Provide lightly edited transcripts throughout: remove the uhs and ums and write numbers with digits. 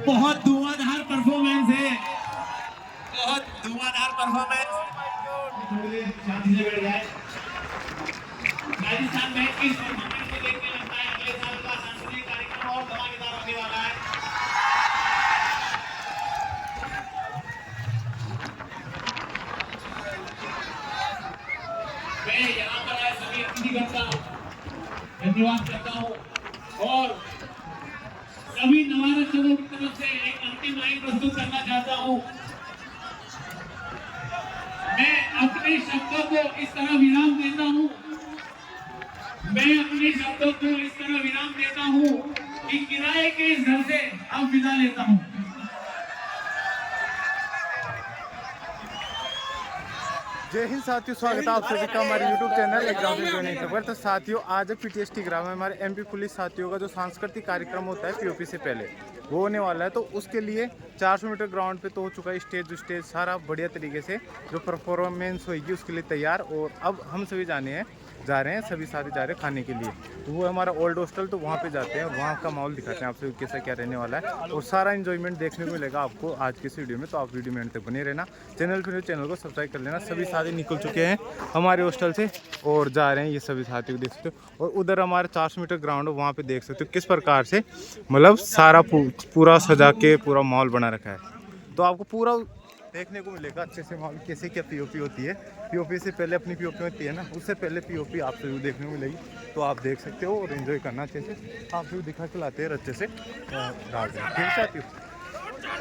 बहुत धुआंधार परफॉर्मेंस है, बहुत धुआंधार परफॉर्मेंस। शांति से बैठ जाए। राजस्थान में इस परफॉर्मेंस को देख के लगता है अगले साल का सांस्कृतिक कार्यक्रम और धमाकेदार होने वाला है। मैं यहाँ पर आए सभी अतिथिगण का धन्यवाद करता हूँ और सभी नवारक्षकों की तरफ से एक अंतिम लाइन प्रस्तुत करना चाहता हूँ। मैं अपने शब्दों को इस तरह विराम देता हूँ, कि किराए के इस घर से अब विदा लेता हूँ। जय हिंद साथियों, स्वागत है आप सभी का हमारे YouTube चैनल एग्जाम पर। तो साथियों, आज PTS टिग्रा में हमारे MP पुलिस साथियों का जो सांस्कृतिक कार्यक्रम होता है POP से पहले वो होने वाला है। तो उसके लिए 400 मीटर ग्राउंड पे तो हो चुका है स्टेज सारा बढ़िया तरीके से जो परफॉर्मेंस होगी उसके लिए तैयार। और अब हम सभी जा रहे हैं सभी साथी जा रहे हैं खाने के लिए। तो वो हमारा ओल्ड हॉस्टल, तो वहाँ पे जाते हैं और वहाँ का माहौल दिखाते हैं आपसे कैसा क्या रहने वाला है। और सारा एंजॉयमेंट देखने को मिलेगा आपको आज के इस वीडियो में। तो आप वीडियो में एंड तक बने रहना। चैनल को सब्सक्राइब कर लेना। सभी साथी निकल चुके हैं हमारे हॉस्टल से और जा रहे हैं, ये सभी साथी को देख सकते हो। और उधर हमारे 400 मीटर ग्राउंड है, वहाँ पे देख सकते हो किस प्रकार से मतलब सारा पूरा सजा के पूरा माहौल बना रखा है। तो आपको पूरा देखने को मिलेगा अच्छे से माहौल कैसे क्या POP होती है। POP से पहले अपनी POP होती है ना, उससे पहले POP आपसे भी देखने को मिलेगी। तो आप देख सकते हो और एंजॉय करना अच्छे से। आप भी दिखा के लाते हैं अच्छे से रात में। ठीक है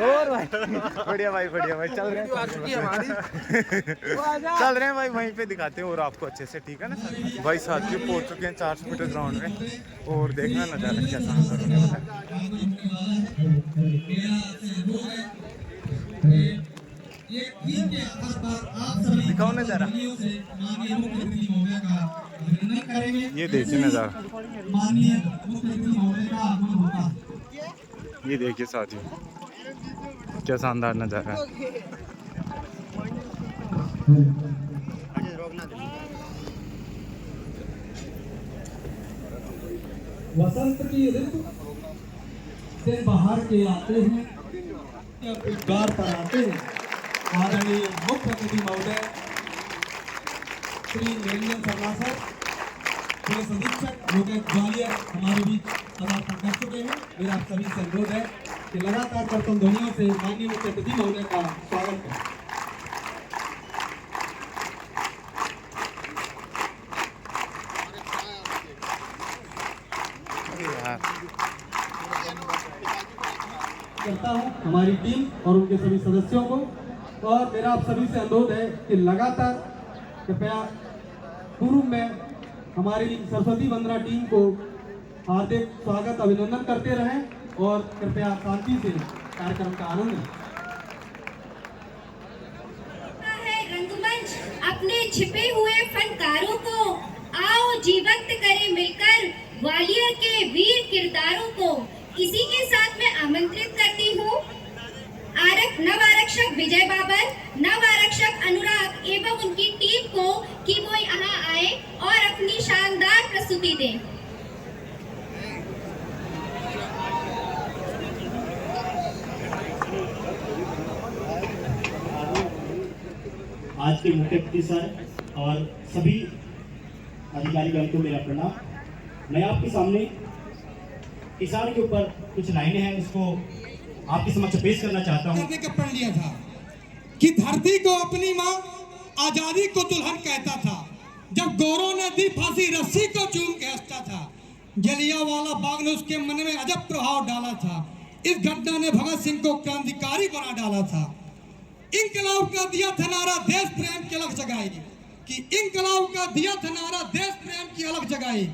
और भाई बढ़िया भाई चल रहे हैं चल रहे हैं भाई, वहीं पे दिखाते हैं और आपको अच्छे से। ठीक है ना भाई, साथियों पहुंच चुके हैं 400 मीटर ग्राउंड में और देखना नजारा क्या शानदार होने वाला है। दिखाओ नजारा, ये देखिए नजारा, ये देखिए साथियों क्या शानदार नजारा है। वसंत की ऋतु से बाहर के आते हैं, द्वार पर आते हैं। आदरणीय मुख्य अतिथि महोदय श्री निरंजन शर्मा सर, पुलिस अधीक्षक ग्वालियर हमारे बीच पदार्पण कर चुके हैं। मेरा आप सभी से अनुरोध है कि लगातार कर्तव्य ध्वनियों से माननीय मुख्य अतिथि महोदय का स्वागत करें। करता हूं हमारी टीम और उनके सभी सदस्यों को, और मेरा आप सभी से अनुरोध है कि लगातार कृपया पूर्व में हमारी सरस्वती वंदना टीम को हार्दिक स्वागत अभिनंदन करते रहें और कृपया शांति से कार्यक्रम का आनंद लें। रंगमंच अपने छिपे हुए फनकारों को आओ जीवंत करें मिलकर, ग्वालियर के वीर किरदारों को इसी के साथ मैं आमंत्रित करती हूँ नव आरक्षक विजय बाबर, नव आरक्षक अनुराग एवं उनकी टीम को कि वो यहाँ आए और अपनी शानदार प्रस्तुति दें। आज के मुख्य अतिथि सर और सभी अधिकारीगण को मेरा प्रणाम। मैं आपके सामने किसान के ऊपर कुछ लाइनें हैं, इसको आपके समक्ष पेश करना चाहता हूँ। पढ़ लिया था कि धरती को अपनी माँ आजादी को दुल्हन कहता था, जब गौरों ने दी फांसी रस्सी को चूम के हंसता था, जलियांवाला बाग ने उसके मन में अजब प्रभाव डाला था, इस घटना ने भगत सिंह को क्रांतिकारी बना डाला था। इंकलाब का दिया था नारा देश प्रेम की अलग जगाई, कि इंकलाब का दिया था नारा देश प्रेम की अलग जगाई,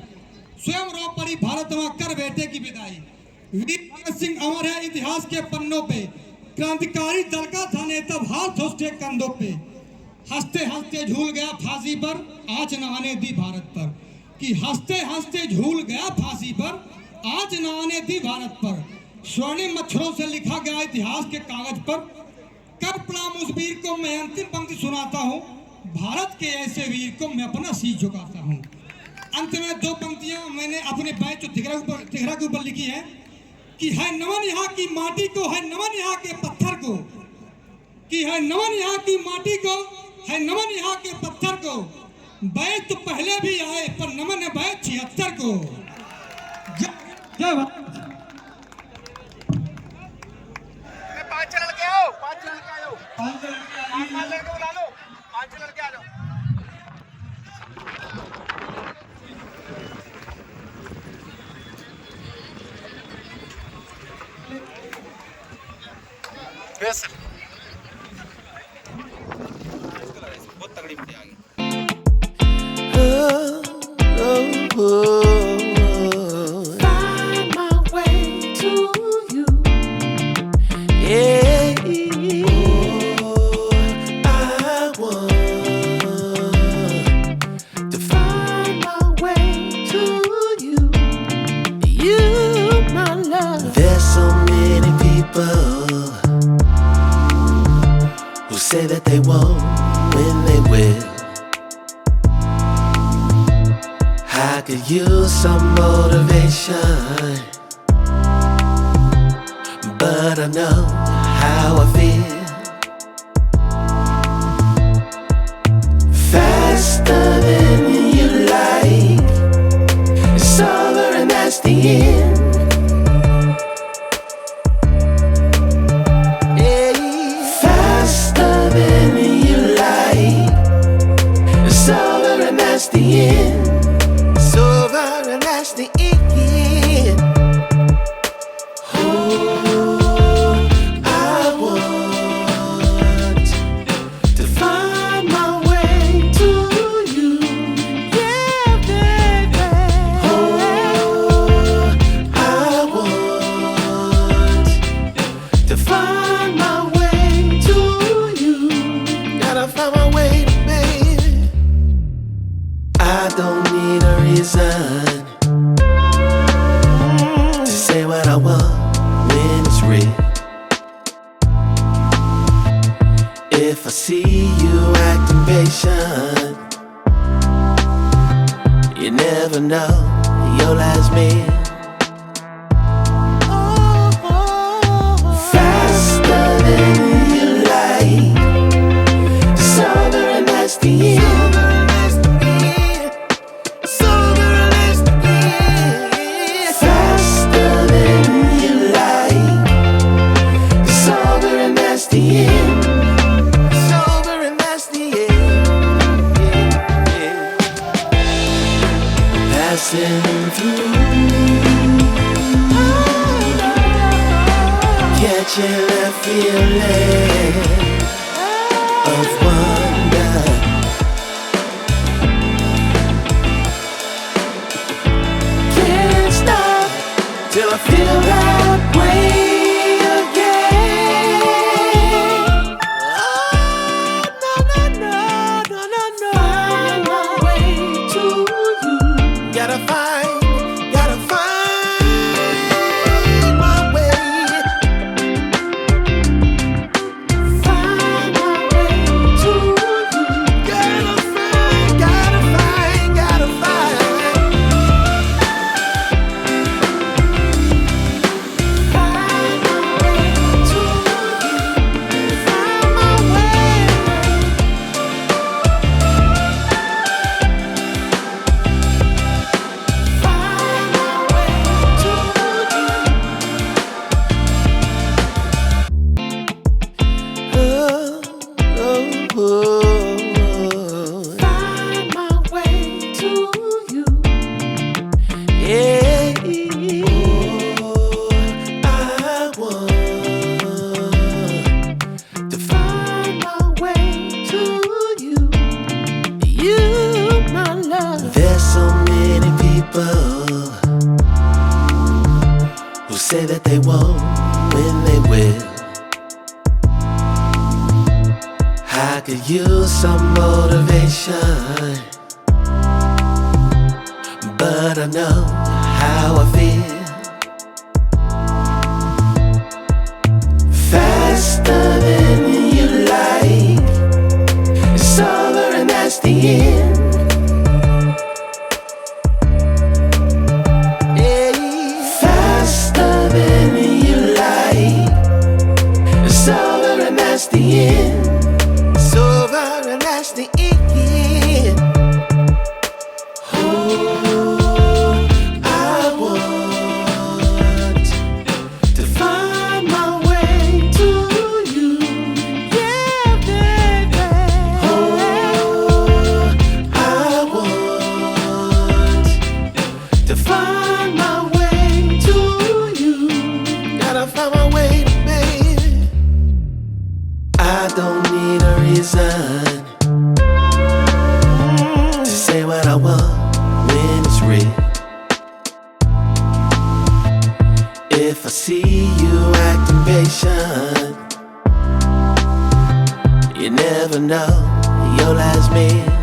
स्वयं रो पड़ी भारत मां कर बेटे की विदाई। वीर भगत सिंह अमर है इतिहास के पन्नों पे, क्रांतिकारी दल का था नेता हाथ उसके कंधों पे, हंसते हंसते झूल गया फांसी पर आज न आने दी भारत पर, कि हंसते हंसते झूल गया फांसी पर आज न आने दी भारत पर, स्वर्णिम अक्षरों से लिखा गया इतिहास के कागज पर कर प्रणाम उस वीर को मैं अंतिम पंक्ति सुनाता हूँ, भारत के ऐसे वीर को मैं अपना शीश झुकाता हूँ। अंत में दो पंक्तियां मैंने अपने बैच तिघरा के ऊपर लिखी है कि है नमन यहाँ की माटी को, है नमन यहाँ के पत्थर को, कि है नमन यहाँ की माटी को, है नमन यहाँ के पत्थर को। बैच तो पहले भी आए पर नमन है बैच 76 को। जय भारत। पांच लड़के आओ, पांच लड़के बुला लो, 5 लड़के आ जाओ। बहुत तगड़ी मुझे आ गई। Find my way to you. Yeah. I want to find my way to you. You, my love. There's so many people who say that they won't when they will. I could use some motivation, but I know how I feel. Faster than you like, it's over and that's the end. Faster than you like, it's over and that's the end. It's over and that's the end. Oh, I want to find my way to you. Yeah, baby. Oh, I want to find my way to you. Gotta find my way, baby. I don't need a reason to say what I want when it's real. If I see you acting patient, you never know your last meal. Faster than you like, it's over and that's the end. Faster than you like, it's over and that's the end. It's over and that's the end. Passing through, catching that feeling of wonder. Can't stop till I feel that way again. Oh, no. Find my way to you. Gotta find my way. Find my way to you. Gotta find. Find my way to you. Find my way. Find my way to you. Find my way to you. Yeah. I want to find my way to you. You, my love. There's so many people who say that they won't when they will. I could use some motivation, but I know how I feel. I don't need a reason to say what I want when it's real. If I see you acting patient, you never know your last meal.